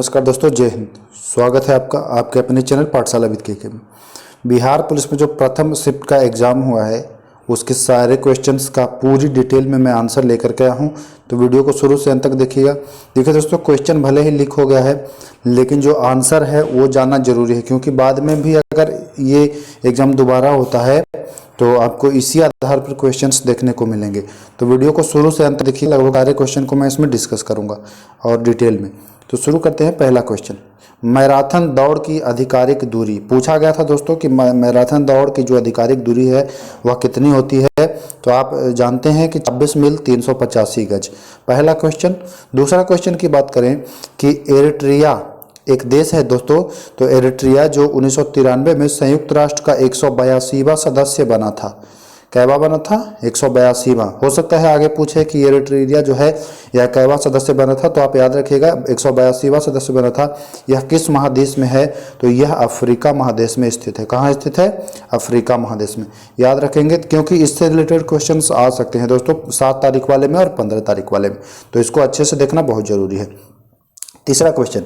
नमस्कार दोस्तों, जय हिंद। स्वागत है आपका आपके अपने चैनल पाठशाला विद के में। बिहार पुलिस में जो प्रथम शिफ्ट का एग्ज़ाम हुआ है उसके सारे क्वेश्चंस का पूरी डिटेल में मैं आंसर लेकर के आया हूँ, तो वीडियो को शुरू से अंत तक देखिएगा। देखिए दोस्तों, क्वेश्चन भले ही लीक हो गया है लेकिन जो आंसर है वो जानना जरूरी है, क्योंकि बाद में भी अगर ये एग्ज़ाम दोबारा होता है तो आपको इसी आधार पर क्वेश्चंस देखने को मिलेंगे। तो वीडियो को शुरू से अंत तक देखिए, लगभग सारे क्वेश्चन को मैं इसमें डिस्कस करूँगा और डिटेल में। तो शुरू करते हैं। पहला क्वेश्चन, मैराथन दौड़ की आधिकारिक दूरी पूछा गया था दोस्तों कि मैराथन दौड़ की जो आधिकारिक दूरी है वह कितनी होती है। तो आप जानते हैं कि 26 मील 385 गज, पहला क्वेश्चन। दूसरा क्वेश्चन की बात करें कि एरिट्रिया एक देश है दोस्तों, तो एरिट्रिया जो 1993 में संयुक्त राष्ट्र का 182वां सदस्य बना था। कैवा बना था 182वां। हो सकता है आगे पूछे कि एरिट्रिया जो है यह कैवा सदस्य बना था, तो आप याद रखिएगा 182वां सदस्य बना था। यह किस महादेश में है, तो यह अफ्रीका महादेश में स्थित है। कहाँ स्थित है? अफ्रीका महादेश में। याद रखेंगे क्योंकि इससे रिलेटेड क्वेश्चंस आ सकते हैं दोस्तों 7 तारीख वाले में और 15 तारीख वाले में, तो इसको अच्छे से देखना बहुत जरूरी है। तीसरा क्वेश्चन,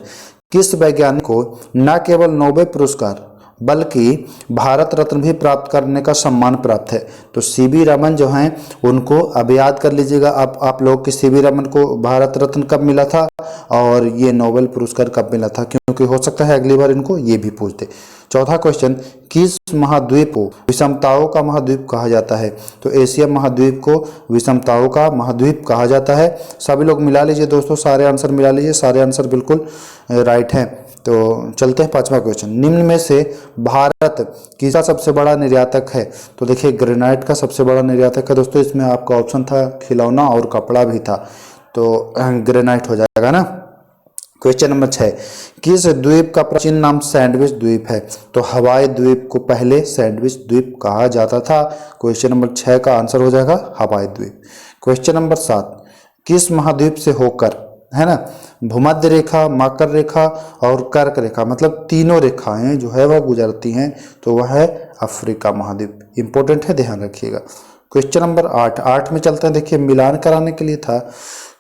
किस वैज्ञानिक को न केवल नोबेल पुरस्कार बल्कि भारत रत्न भी प्राप्त करने का सम्मान प्राप्त है? तो सीवी रमन जो हैं उनको अब याद कर लीजिएगा आप लोग कि सीवी रमन को भारत रत्न कब मिला था और ये नोबेल पुरस्कार कब मिला था, क्योंकि हो सकता है अगली बार इनको ये भी पूछ दे। चौथा क्वेश्चन, किस महाद्वीप को विषमताओं का महाद्वीप कहा जाता है? तो एशिया महाद्वीप को विषमताओं का महाद्वीप कहा जाता है। सभी लोग मिला लीजिए दोस्तों, सारे आंसर मिला लीजिए, सारे आंसर बिल्कुल राइट हैं। तो चलते हैं पांचवा क्वेश्चन, निम्न में से भारत किसका सबसे बड़ा निर्यातक है? तो देखिए ग्रेनाइट का सबसे बड़ा निर्यातक है दोस्तों। इसमें आपका ऑप्शन था खिलौना और कपड़ा भी था, तो ग्रेनाइट हो जाएगा ना। क्वेश्चन नंबर 6, किस द्वीप का प्राचीन नाम सैंडविच द्वीप है? तो हवाई द्वीप को पहले सैंडविच द्वीप कहा जाता था। क्वेश्चन नंबर 6 का आंसर हो जाएगा हवाई द्वीप। क्वेश्चन नंबर 7, किस महाद्वीप से होकर, है ना, भूमध्य रेखा, मकर रेखा और कर्क रेखा, मतलब तीनों रेखाएं जो है वह गुजरती हैं, तो वह है अफ्रीका महाद्वीप। इंपॉर्टेंट है, ध्यान रखिएगा। क्वेश्चन नंबर 8 में चलते हैं। देखिए मिलान कराने के लिए था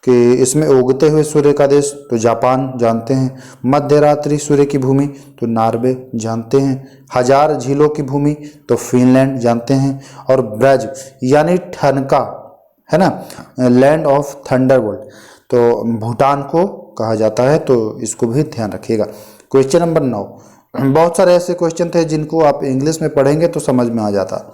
कि इसमें उगते हुए सूर्य का देश, तो जापान जानते हैं। मध्य रात्रि सूर्य की भूमि, तो नॉर्वे जानते हैं। हजार झीलों की भूमि, तो फिनलैंड जानते हैं। और ब्रज यानी ठनका, है ना, लैंड ऑफ थंडरबोल्ट, तो भूटान को कहा जाता है, तो इसको भी ध्यान रखिएगा। क्वेश्चन नंबर 9, बहुत सारे ऐसे क्वेश्चन थे जिनको आप इंग्लिश में पढ़ेंगे तो समझ में आ जाता।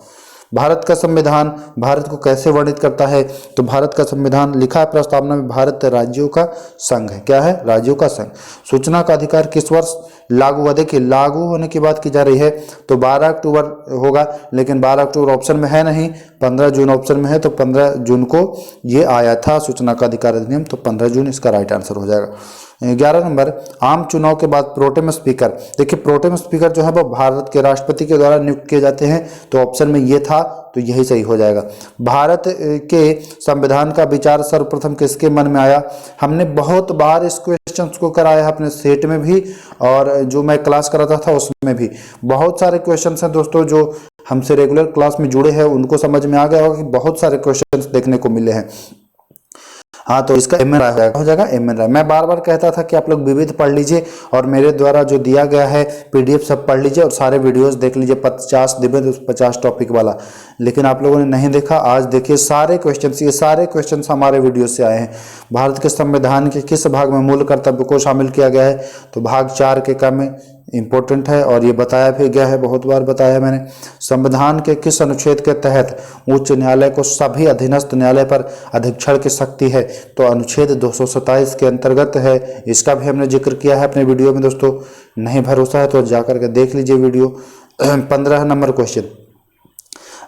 भारत का संविधान भारत को कैसे वर्णित करता है? तो भारत का संविधान लिखा है प्रस्तावना में, भारत राज्यों का संघ है। क्या है? राज्यों का संघ। सूचना का अधिकार किस वर्ष लागू हुआ? देखिए लागू होने की बात की जा रही है तो 12 अक्टूबर होगा, लेकिन 12 अक्टूबर ऑप्शन में है नहीं, 15 जून ऑप्शन में है, तो 15 जून को ये आया था सूचना का अधिकार अधिनियम, तो 15 जून इसका राइट आंसर हो जाएगा। 11 नंबर, आम चुनाव के बाद प्रोटेम स्पीकर। देखिए प्रोटेम स्पीकर जो है वो भारत के राष्ट्रपति के द्वारा नियुक्त किए जाते हैं, तो ऑप्शन में ये था, तो यही सही हो जाएगा। भारत के संविधान का विचार सर्वप्रथम किसके मन में आया? हमने बहुत बार इस क्वेश्चन को कराया है अपने सेट में भी, और जो मैं क्लास कराता था उसमें भी बहुत सारे क्वेश्चन हैं दोस्तों जो हमसे रेगुलर क्लास में जुड़े हैं, उनको समझ में आ गया होगा कि बहुत सारे क्वेश्चन देखने को मिले हैं। हाँ, तो इसका एम एन राय हो जाएगा, एम एन राय। मैं बार बार कहता था कि आप लोग विविध पढ़ लीजिए और मेरे द्वारा जो दिया गया है पीडीएफ सब पढ़ लीजिए और सारे वीडियोस देख लीजिए, 50 दिव्य 50 टॉपिक वाला, लेकिन आप लोगों ने नहीं देखा। आज देखिए सारे क्वेश्चंस, ये सारे क्वेश्चंस हमारे वीडियो से आए हैं। भारत के संविधान के किस भाग में मूल कर्तव्य को शामिल किया गया है? तो भाग 4 के क्रम में इंपॉर्टेंट है और ये बताया भी गया है, बहुत बार बताया है मैंने। संविधान के किस अनुच्छेद के तहत उच्च न्यायालय को सभी अधीनस्थ न्यायालय पर अधीक्षण की शक्ति है? तो अनुच्छेद 227 के अंतर्गत है। इसका भी हमने जिक्र किया है अपने वीडियो में दोस्तों, नहीं भरोसा है तो जाकर के देख लीजिए वीडियो। 15 नंबर क्वेश्चन,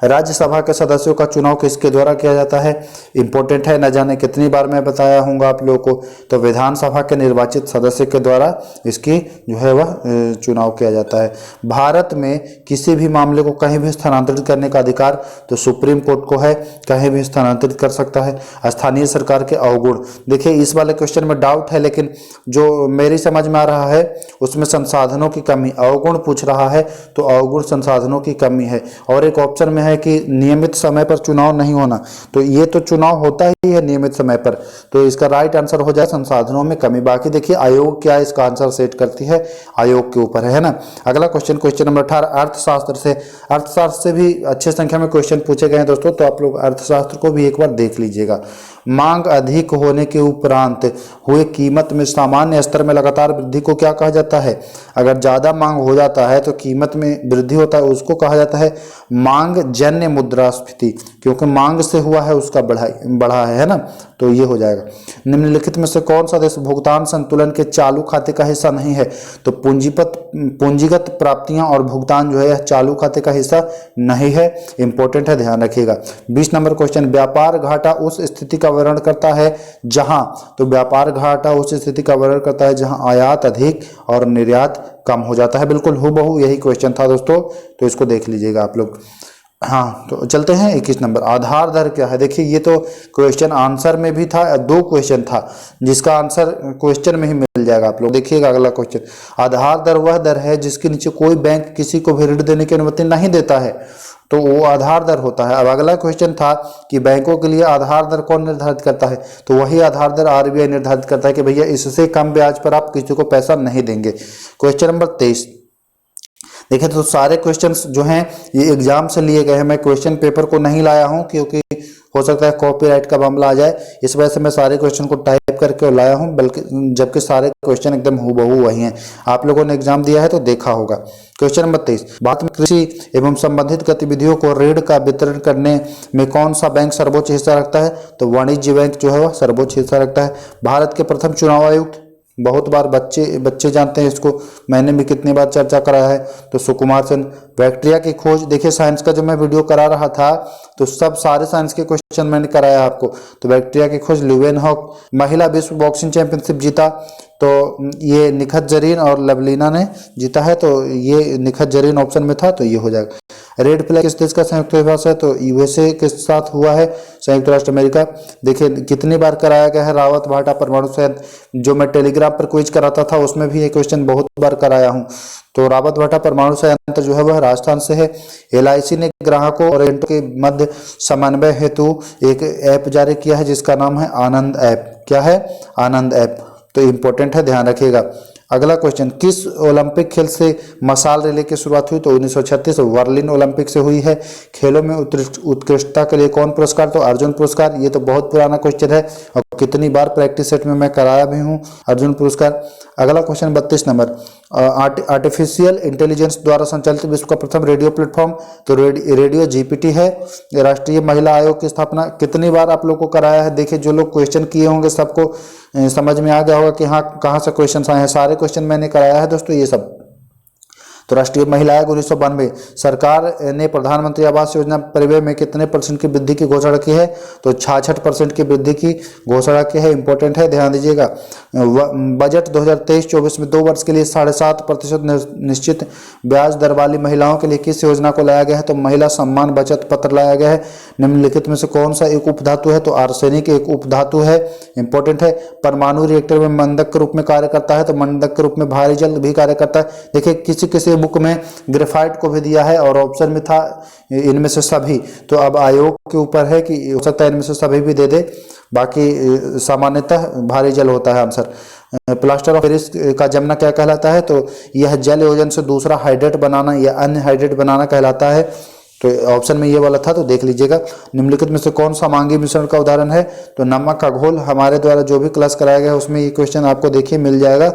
राज्यसभा के सदस्यों का चुनाव किसके द्वारा किया जाता है? इंपॉर्टेंट है, न जाने कितनी बार मैं बताया हूँगा आप लोगों को। तो विधानसभा के निर्वाचित सदस्य के द्वारा इसकी जो है वह चुनाव किया जाता है। भारत में किसी भी मामले को कहीं भी स्थानांतरित करने का अधिकार तो सुप्रीम कोर्ट को है, कहीं भी स्थानांतरित कर सकता है। स्थानीय सरकार के अवगुण, देखिए इस वाले क्वेश्चन में डाउट है, लेकिन जो मेरी समझ में आ रहा है उसमें संसाधनों की कमी, अवगुण पूछ रहा है तो अवगुण संसाधनों की कमी है। और एक ऑप्शन में है कि नियमित समय पर चुनाव नहीं होना, तो ये तो चुनाव होता ही है नियमित समय पर, तो इसका राइट आंसर हो जाए संसाधनों में कमी। बाकी देखिए आयोग क्या इसका आंसर सेट करती है, आयोग के ऊपर है ना। अगला क्वेश्चन, क्वेश्चन नंबर 18, अर्थशास्त्र से। अर्थशास्त्र से भी अच्छे संख्या में क्वेश्चन पूछे गए हैं दोस्तों, तो आप लोग अर्थशास्त्र को भी एक बार देख लीजिएगा। मांग अधिक होने के उपरांत हुए कीमत में सामान्य स्तर में लगातार वृद्धि को क्या कहा जाता है? अगर ज़्यादा मांग हो जाता है तो कीमत में वृद्धि होता है, उसको कहा जाता है मांग जन्य मुद्रास्फीति, क्योंकि मांग से हुआ है उसका बढ़ा है ना, तो ये हो जाएगा। निम्नलिखित में से कौन सा देश भुगतान संतुलन के चालू खाते का हिस्सा नहीं है? तो पूंजीगत प्राप्तियां और भुगतान जो है यह चालू खाते का हिस्सा नहीं है, इंपॉर्टेंट है, ध्यान रखिएगा। 20 नंबर क्वेश्चन, व्यापार घाटा उस स्थिति का वर्णन करता है जहां, तो व्यापार घाटा उस स्थिति का वर्णन करता है जहां आयात अधिक और निर्यात कम हो जाता है। बिल्कुल हूबहू यही क्वेश्चन था दोस्तों, तो इसको देख लीजिएगा आप लोग। हाँ, तो चलते हैं 21 नंबर, आधार दर क्या है? देखिए ये तो क्वेश्चन आंसर में भी था, 2 क्वेश्चन था जिसका आंसर क्वेश्चन में ही मिल जाएगा। आप लोग देखिएगा अगला क्वेश्चन, आधार दर वह दर है जिसके नीचे कोई बैंक किसी को भी ऋण देने की अनुमति नहीं देता है, तो वो आधार दर होता है। अब अगला क्वेश्चन था कि बैंकों के लिए आधार दर कौन निर्धारित करता है? तो वही आधार दर आरबीआई निर्धारित करता है कि भैया इससे कम ब्याज पर आप किसी को पैसा नहीं देंगे। क्वेश्चन नंबर 23, देखिए तो सारे क्वेश्चंस जो हैं ये एग्जाम से लिए गए हैं, मैं क्वेश्चन पेपर को नहीं लाया हूं क्योंकि हो सकता है कॉपीराइट का मामला आ जाए, इस वजह से मैं सारे क्वेश्चन को टाइप करके लाया हूं, बल्कि जबकि सारे क्वेश्चन एकदम हूबहू वही हैं, आप लोगों ने एग्जाम दिया है तो देखा होगा। क्वेश्चन नंबर 23, भारत में कृषि एवं संबंधित गतिविधियों को ऋण का वितरण करने में कौन सा बैंक सर्वोच्च हिस्सा रखता है? तो वाणिज्य बैंक जो है वह सर्वोच्च हिस्सा रखता है। भारत के प्रथम चुनाव आयुक्त, बहुत बार बच्चे जानते हैं इसको, मैंने भी कितनी बार चर्चा कराया है, तो सुकुमार सेन। बैक्टीरिया की खोज, देखिए साइंस का जो मैं वीडियो करा रहा था तो सारे साइंस के क्वेश्चन मैंने कराया आपको, तो बैक्टीरिया की खोज ल्यूवेनहॉक। महिला विश्व बॉक्सिंग चैंपियनशिप जीता, तो ये निखत जरीन और लवलीना ने जीता है, तो ये निखत जरीन ऑप्शन में था, तो ये हो जाएगा। रेड फ्लैग किस देश का संयुक्त निवास है? तो यूएसए के साथ हुआ है, संयुक्त राष्ट्र अमेरिका। देखिए कितनी बार कराया गया है रावत भाटा परमाणु संयंत्र, जो मैं टेलीग्राम पर क्विज कराता था उसमें भी ये क्वेश्चन बहुत बार कराया हूँ। तो रावत भाटा परमाणु संयंत्र जो है वह राजस्थान से है। एलआईसी ने ग्राहकों और एजेंटों के मध्य समन्वय हेतु एक ऐप जारी किया है जिसका नाम है आनंद ऐप। क्या है? आनंद ऐप, तो इंपॉर्टेंट है, ध्यान रखिएगा। अगला क्वेश्चन, किस ओलंपिक खेल से मशाल रैली की शुरुआत हुई? तो 1936 बर्लिन ओलंपिक से हुई है। खेलों में उत्कृष्टता के लिए कौन पुरस्कार? तो अर्जुन पुरस्कार। ये तो बहुत पुराना क्वेश्चन है और कितनी बार प्रैक्टिस सेट में मैं कराया भी हूँ अर्जुन पुरस्कार। अगला क्वेश्चन 32 नंबर, आर्टिफिशियल इंटेलिजेंस द्वारा संचालित विश्व का प्रथम रेडियो प्लेटफॉर्म, तो रेडियो जीपीटी है। राष्ट्रीय महिला आयोग की स्थापना कितनी बार आप लोग को कराया है? देखिए जो लोग क्वेश्चन किए होंगे सबको समझ में आ गया होगा कि हाँ कहाँ से क्वेश्चन आए हैं, सारे क्वेश्चन मैंने कराया है दोस्तों ये सब। तो राष्ट्रीय महिला आयोग 1992, सरकार ने प्रधानमंत्री आवास योजना परिव्यय में कितने % की वृद्धि की घोषणा की है? तो 66% की वृद्धि की घोषणा की है, इंपॉर्टेंट है, ध्यान दीजिएगा। बजट 2023-24 में 2 वर्ष के लिए 7.5% निश्चित ब्याज दर वाली महिलाओं के लिए किस योजना को लाया गया है? तो महिला सम्मान बचत पत्र लाया गया है। निम्नलिखित में से कौन सा एक उपधातु है? तो आर्सेनिक एक उपधातु है, इंपॉर्टेंट है। परमाणु रिएक्टर में मंदक के रूप में कार्य करता है, तो मंदक के रूप में भारी जल भी कार्य करता है। देखिए किसी बुक में ग्रेफाइट को भी दिया है और ऑप्शन में था इनमें से सभी, तो अब आयोग के ऊपर है कि हो सकता है इनमें से सभी भी दे दे, बाकी सामान्यतः भारी जल होता है आंसर। प्लास्टर ऑफ पेरिस का जमना क्या कहलाता है? तो यह जल योजन से दूसरा हाइड्रेट बनाना या अन्य हाइड्रेट बनाना कहलाता है, तो ऑप्शन में ये वाला था, तो देख लीजिएगा। निम्नलिखित में से कौन सा मांगी मिश्रण का उदाहरण है? तो नमक का घोल। हमारे द्वारा जो भी क्लास कराया गया है उसमें ये क्वेश्चन आपको देखिए मिल जाएगा।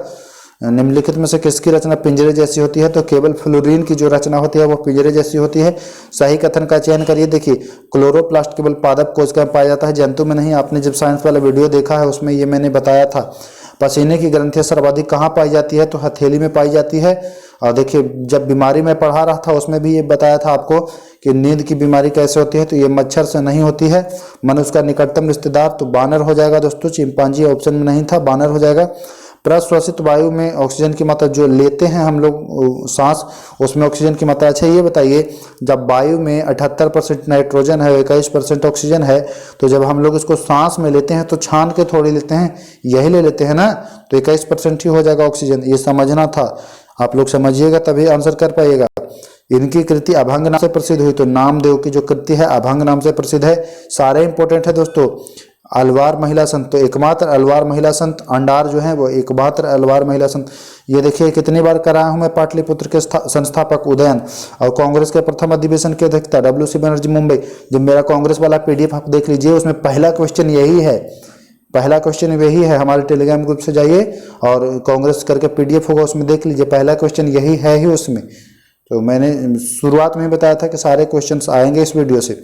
निम्नलिखित में से किसकी रचना पिंजरे जैसी होती है? तो केवल फ्लोरीन की जो रचना होती है वो पिंजरे जैसी होती है। सही कथन का चयन करिए। देखिए क्लोरोप्लास्ट केवल पादप कोशिका में पाया जाता है, जंतु में नहीं। आपने जब साइंस वाला वीडियो देखा है उसमें ये मैंने बताया था। पसीने की ग्रंथियां सर्वाधिक कहाँ पाई जाती है? तो हथेली में पाई जाती है। और देखिए जब बीमारी में पढ़ा रहा था उसमें भी ये बताया था आपको कि नींद की बीमारी कैसे होती है, तो ये मच्छर से नहीं होती है। मनुष्य का निकटतम रिश्तेदार तो बानर हो जाएगा दोस्तों, चिंपांजी ऑप्शन में नहीं था, बानर हो जाएगा। प्रश्वसित वायु में ऑक्सीजन की मात्रा जो लेते हैं हम लोग सांस, उसमें ऑक्सीजन की मात्रा। अच्छा ये बताइए, जब वायु में 78% नाइट्रोजन है, 21% ऑक्सीजन है, तो जब हम लोग इसको सांस में लेते हैं तो छान के थोड़ी लेते हैं, यही ले लेते हैं ना, तो 21% ही हो जाएगा ऑक्सीजन। ये समझना था, आप लोग समझिएगा तभी आंसर कर पाइएगा। इनकी कृति अभंग नाम से प्रसिद्ध हुई, तो नामदेव की जो कृति है अभंग नाम से प्रसिद्ध है। सारे इंपॉर्टेंट है दोस्तों। अलवार महिला संत, तो एकमात्र अलवार महिला संत अंडार जो है वो एकमात्र अलवार महिला संत। ये देखिए कितनी बार कराया हूं मैं, पाटलिपुत्र के संस्थापक उदयन और कांग्रेस के प्रथम अधिवेशन की अध्यक्षता WC बनर्जी मुंबई। जब मेरा कांग्रेस वाला PDF आप देख लीजिए, उसमें पहला क्वेश्चन यही है, पहला क्वेश्चन यही है। हमारे टेलीग्राम ग्रुप से जाइए और कांग्रेस करके PDF होगा, उसमें देख लीजिए, पहला क्वेश्चन यही है ही उसमें। तो मैंने शुरुआत में बताया था कि सारे क्वेश्चंस आएंगे इस वीडियो से।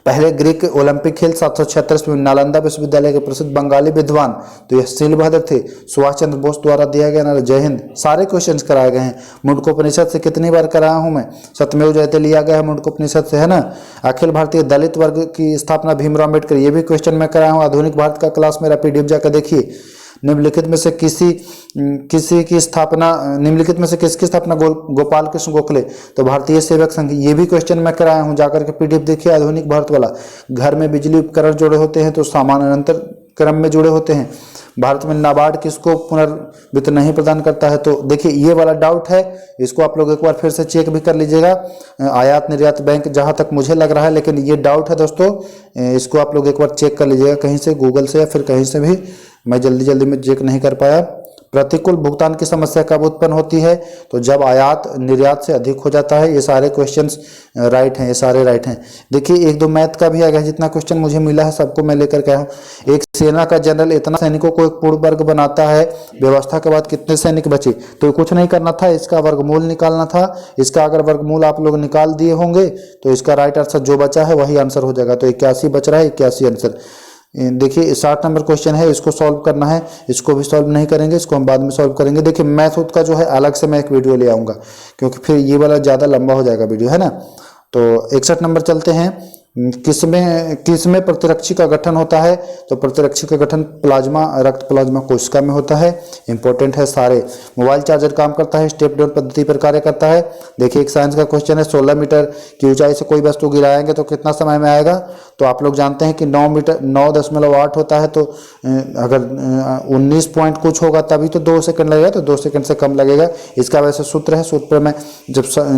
पहले ग्रीक ओलंपिक खेल 776 में नालंदा विश्वविद्यालय के प्रसिद्ध बंगाली विद्वान, तो यह शीलभद्र थे। सुभाष चंद्र बोस द्वारा दिया गया नारा जय हिंद। सारे क्वेश्चंस कराए गए हैं। मुंडकोपनिषद से कितनी बार कराया हूं मैं, सत्यमेव जयते लिया गया है मुंडकोपनिषद से, है ना। अखिल भारतीय दलित वर्ग की स्थापना भीमराव अम्बेडकर, ये भी क्वेश्चन मैं कराया हूँ। आधुनिक भारत का क्लास मेरा PDF जाकर देखिए। निम्नलिखित में से किसकी स्थापना गोपाल कृष्ण गोखले, तो भारतीय सेवक संघ, ये भी क्वेश्चन मैं कराया हूं, जाकर के PDF देखिए। आधुनिक भारत वाला, घर में बिजली उपकरण जुड़े होते हैं तो समानांतर क्रम में जुड़े होते हैं। भारत में नाबार्ड किसको पुनर्वित्त नहीं प्रदान करता है, तो देखिए ये वाला डाउट है, इसको आप लोग एक बार फिर से चेक भी कर लीजिएगा। आयात निर्यात बैंक, जहां तक मुझे लग रहा है, लेकिन ये डाउट है दोस्तों, इसको आप लोग एक बार चेक कर लीजिएगा कहीं से, गूगल से या फिर कहीं से भी, मैं जल्दी में चेक नहीं कर पाया। प्रतिकूल भुगतान की समस्या कब उत्पन्न होती है, तो जब आयात निर्यात से अधिक हो जाता है। ये सारे क्वेश्चंस राइट हैं, ये सारे राइट हैं। देखिए एक दो मैथ का भी आ गया, जितना क्वेश्चन मुझे मिला है सबको मैं लेकर के आया हूँ। एक सेना का जनरल इतना सैनिकों को एक पूर्ण वर्ग बनाता है, व्यवस्था के बाद कितने सैनिक बचे, तो कुछ नहीं करना था, इसका वर्गमूल निकालना था। इसका अगर वर्गमूल आप लोग निकाल दिए होंगे तो इसका राइट आंसर जो बचा है वही आंसर हो जाएगा। तो 81 बच रहा है, 81 आंसर। देखिए 60 नंबर क्वेश्चन है, इसको सॉल्व करना है, इसको भी सॉल्व नहीं करेंगे, इसको हम बाद में सॉल्व करेंगे। देखिए मैथ का जो है अलग से मैं एक वीडियो ले आऊँगा, क्योंकि फिर ये वाला ज़्यादा लंबा हो जाएगा वीडियो, है ना। तो 61 नंबर चलते हैं। किसमें प्रतिरक्षी का गठन होता है, तो प्रतिरक्षी का गठन प्लाज्मा, रक्त प्लाज्मा कोशिका में होता है। इंपॉर्टेंट है सारे। मोबाइल चार्जर काम करता है, स्टेप डाउन पद्धति पर कार्य करता है। देखिए एक साइंस का क्वेश्चन है, 16 मीटर की ऊंचाई से कोई वस्तु गिराएंगे तो कितना समय में आएगा, तो आप लोग जानते हैं कि 9.8 होता है, तो अगर 19 पॉइंट कुछ होगा तभी तो 2 सेकंड लगेगा, तो 2 सेकंड से कम लगेगा। इसका वैसे सूत्र है, सूत्र पर मैं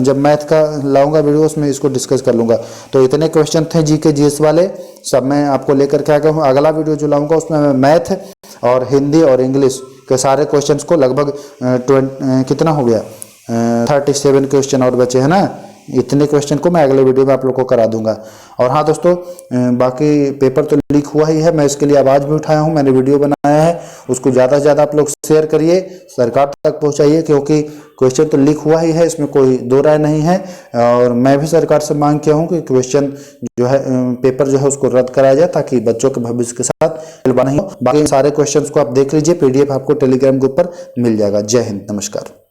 जब मैथ का लाऊंगा वीडियो उसमें इसको डिस्कस कर लूंगा। तो इतने क्वेश्चन थे GK GS वाले, सब मैं आपको लेकर के आ गया हूँ। अगला वीडियो जो लाऊंगा उसमें मैं मैथ और हिंदी और इंग्लिश के सारे क्वेश्चंस को, लगभग कितना हो गया, 37 क्वेश्चन और बचे हैं ना, इतने क्वेश्चन को मैं अगले वीडियो में आप लोग को करा दूंगा। और हाँ दोस्तों, बाकी पेपर तो लीक हुआ ही है, मैं इसके लिए आवाज़ भी उठाया हूँ, मैंने वीडियो बनाया है, उसको ज़्यादा से ज़्यादा आप लोग शेयर करिए, सरकार तक पहुँचाइए, क्योंकि क्वेश्चन तो लीक हुआ ही है, इसमें कोई दो राय नहीं है। और मैं भी सरकार से मांग किया हूँ कि क्वेश्चन जो है, पेपर जो है उसको रद्द कराया जाए, ताकि बच्चों के भविष्य के साथ खिलवाड़ नहीं हो। बाकी सारे क्वेश्चन को आप देख लीजिए, PDF आपको टेलीग्राम ग्रुप पर मिल जाएगा। जय हिंद, नमस्कार।